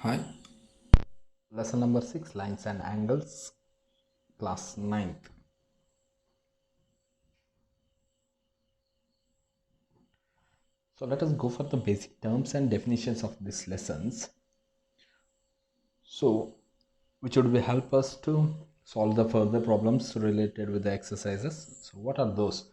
Hi, lesson number 6, lines and angles, class 9th. So let us go for the basic terms and definitions of these lessons. So which would be help us to solve the further problems related with the exercises. So what are those?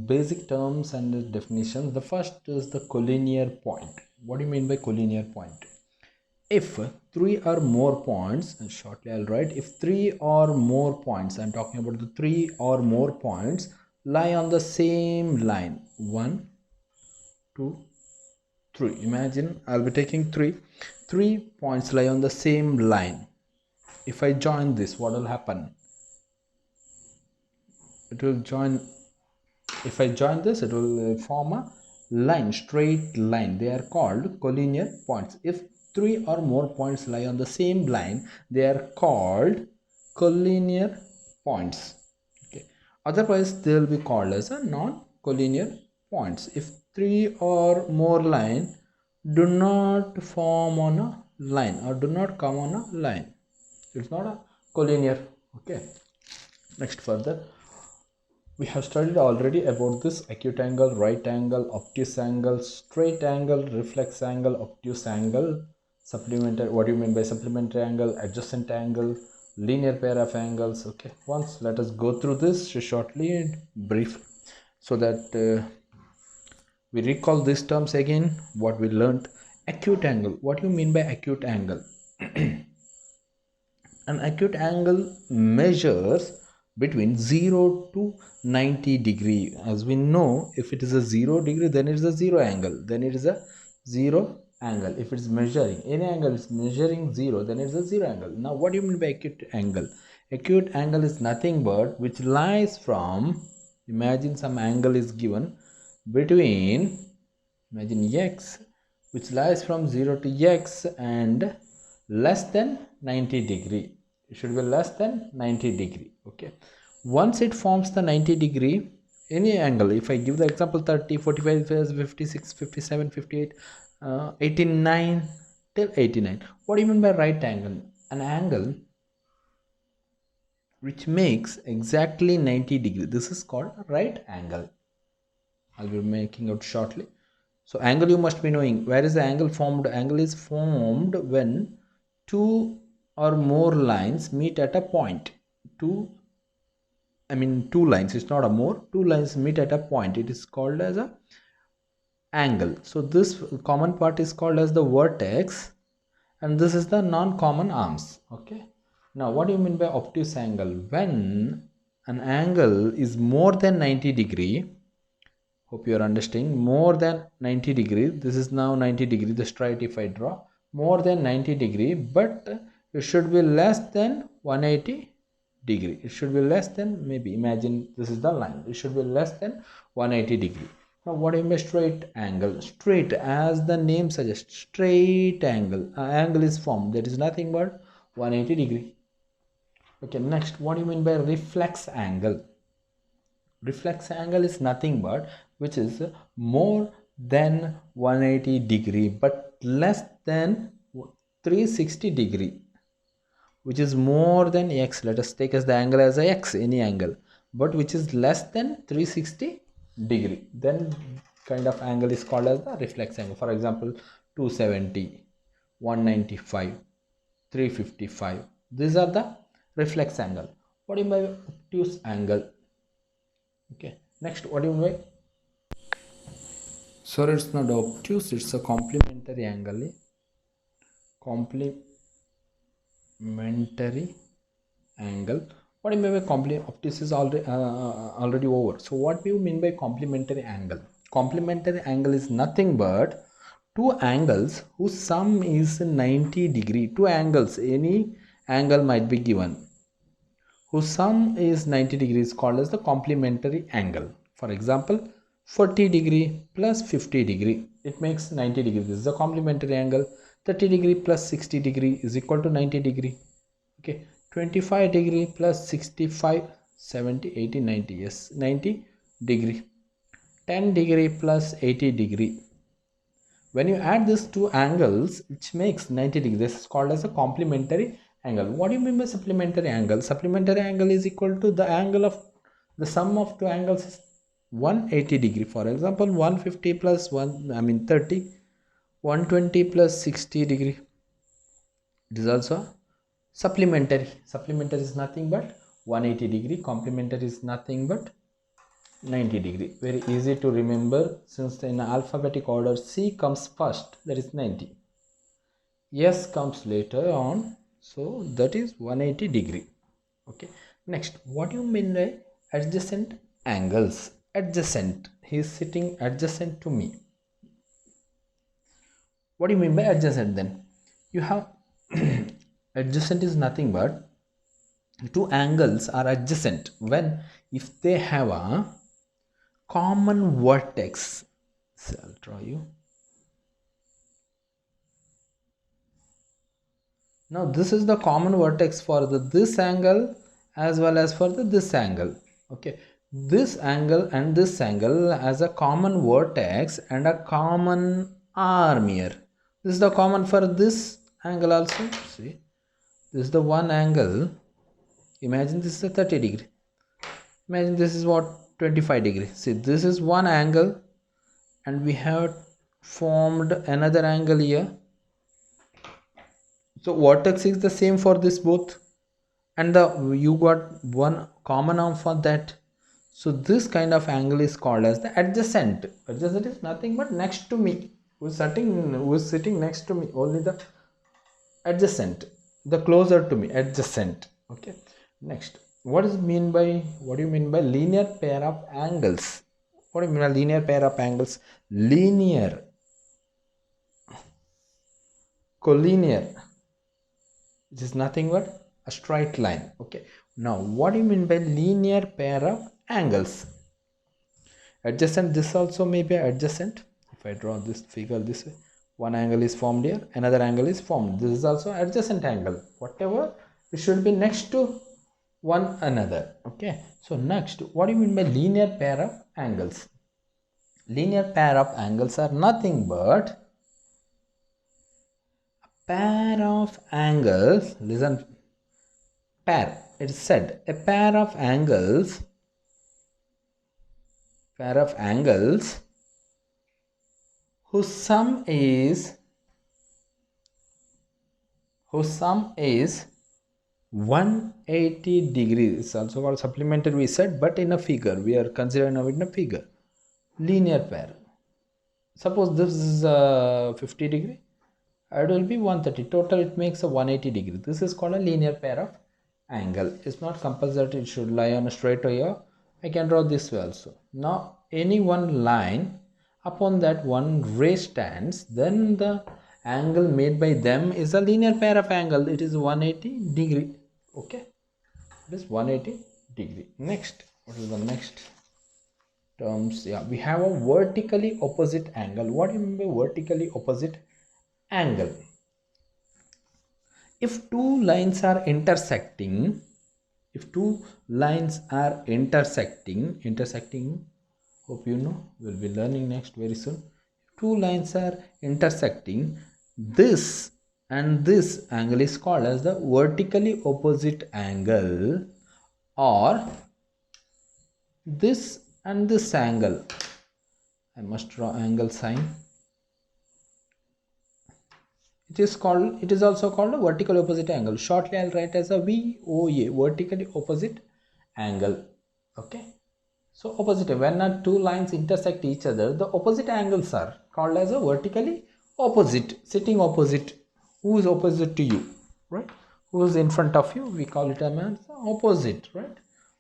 Basic terms and definitions. The first is the collinear point. What do you mean by collinear point? If three or more points, and shortly I'll write, if three or more points, I'm talking about the three or more points, lie on the same line, 1 2 3. Imagine I'll be taking three points lie on the same line. If I join this, what will happen? It will join, if I join this, it will form a line, straight line. They are called collinear points. If three or more points lie on the same line, they are called collinear points. Okay. Otherwise, they will be called as a non-collinear points. If three or more line do not form on a line or do not come on a line, it's not a collinear. Okay. Next, further, we have studied already about this: acute angle, right angle, obtuse angle, straight angle, reflex angle, obtuse angle, supplementary. What do you mean by supplementary angle? Adjacent angle, linear pair of angles. Okay, once let us go through this shortly and brief, so that we recall these terms again, what we learned. Acute angle. What do you mean by acute angle? An acute angle measures between 0 to 90 degree. As we know, if it is a 0 degree, then it is a 0 angle, then it is a 0 angle. If it's measuring any angle is measuring 0, then it's a 0 angle. Now what do you mean by acute angle? Acute angle is nothing but which lies from, imagine some angle is given between, imagine x, which lies from 0 to x and less than 90 degree. It should be less than 90 degree. Okay, once it forms the 90 degree, any angle, if I give the example 30, 45, 56, 57, 58, 89 till 89. What do you mean by right angle? An angle which makes exactly 90 degree. This is called right angle. I'll be making out shortly. So angle you must be knowing. Where is the angle formed? Angle is formed when two or more lines meet at a point. Two lines. It's not a more. Two lines meet at a point. It is called as a angle. So this common part is called as the vertex, and this is the non-common arms. Okay. Now what do you mean by obtuse angle? When an angle is more than 90 degree, hope you are understanding, more than 90 degree, this is now 90 degree, the straight if I draw, more than 90 degree, but it should be less than 180 degree. It should be less than, maybe imagine this is the line, it should be less than 180 degree. Now what do you mean straight angle? Straight, as the name suggests, straight angle, angle is formed, that is nothing but 180 degree. Okay, next, what do you mean by reflex angle? Reflex angle is nothing but which is more than 180 degree but less than 360 degree, which is more than x. Let us take as the angle as a x, any angle, but which is less than 360 degree, then kind of angle is called as the reflex angle. For example, 270, 195, 355, these are the reflex angle. What do you mean by obtuse angle? Okay, next, what do you mean by, sorry, it's not obtuse, it's a complementary angle. Complementary angle. What do you mean by obtuse is already over. So what do you mean by complementary angle? Complementary angle is nothing but two angles whose sum is 90 degree. Two angles, any angle might be given, whose sum is 90 degrees, called as the complementary angle. For example, 40 degree plus 50 degree, it makes 90 degrees. This is a complementary angle. 30 degree plus 60 degree is equal to 90 degree. Okay, 25 degree plus 65, 70, 80, 90, yes, 90 degree. 10 degree plus 80 degree, When you add these two angles, which makes 90 degrees, this is called as a complementary angle. What do you mean by supplementary angle? Supplementary angle is equal to the angle of the sum of two angles is 180 degree. For example, 150 plus 30, 120 plus 60 degree. It is also supplementary. Supplementary is nothing but 180 degree. Complementary is nothing but 90 degree. Very easy to remember, since in alphabetic order C comes first, that is 90. S comes later on, so that is 180 degree. Okay, next, what do you mean by adjacent angles? Adjacent, he is sitting adjacent to me. What do you mean by adjacent? Then you have adjacent is nothing but two angles are adjacent when if they have a common vertex. So I'll draw you. Now this is the common vertex for this angle as well as for this angle. Okay, this angle and this angle has a common vertex and a common arm here. This is the common for this angle also. See, this is the one angle. Imagine this is a 30 degree. Imagine this is what 25 degree. See, this is one angle and we have formed another angle here. So vertex is the same for this both, and you got one common arm for that. So this kind of angle is called as the adjacent. Adjacent is nothing but next to me. Who is sitting next to me? Only the adjacent, the closer to me, adjacent. Okay. Next, what do you mean by linear pair of angles? What do you mean by linear pair of angles? Linear, collinear, which is nothing but a straight line. Okay, now what do you mean by linear pair of angles? Adjacent, this also may be adjacent. If I draw this figure this way, one angle is formed here, another angle is formed. This is also adjacent angle. Whatever, it should be next to one another. Okay, so next, what do you mean by linear pair of angles? Linear pair of angles are nothing but a pair of angles. Listen, pair, it is said a pair of angles whose sum is 180 degrees. It's also called supplementary, we said, but in a figure. We are considering now in a figure. Linear pair. Suppose this is 50 degree. It will be 130. Total it makes a 180 degree. This is called a linear pair of angle. It's not compulsory it should lie on a straight here. I can draw this way also. Now any one line, upon that one ray stands, then the angle made by them is a linear pair of angle. It is 180 degree. Okay, it is 180 degree. Next, what is the next terms? Yeah, we have a vertically opposite angle. What do you mean by vertically opposite angle? If two lines are intersecting, hope you know, we'll be learning next very soon. Two lines are intersecting, this and this angle is called as the vertically opposite angle, or this and this angle. I must draw angle sign. It is also called a vertical opposite angle. Shortly I'll write as a VOA, vertically opposite angle. Okay, so opposite, when two lines intersect each other, the opposite angles are called as a vertically opposite, sitting opposite. Who is opposite to you, right? Who is in front of you, we call it as opposite, right?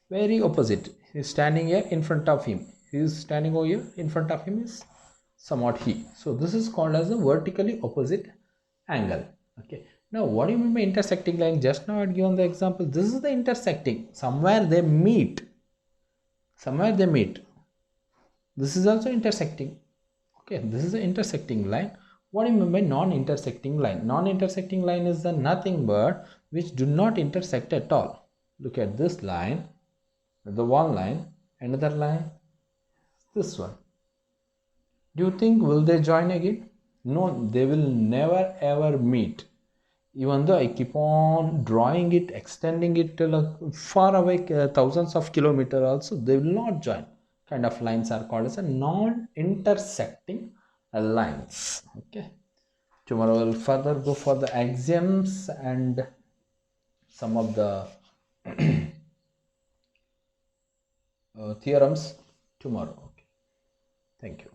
Very opposite. He is standing here, in front of him he is standing over here, in front of him is somewhat he. So this is called as a vertically opposite angle. Okay, now what do you mean by intersecting line? Just now I had given the example. This is the intersecting, somewhere they meet. This is also intersecting. Okay, this is the intersecting line. What do you mean by non-intersecting line? Non-intersecting line is the nothing but which do not intersect at all. Look at this line, the one line, another line, this one. Do you think will they join again? No, they will never ever meet. Even though I keep on drawing it, extending it till far away, thousands of kilometers also, they will not join. Kind of lines are called as a non-intersecting lines. Okay. Tomorrow we'll further go for the axioms and some of the theorems tomorrow. Okay. Thank you.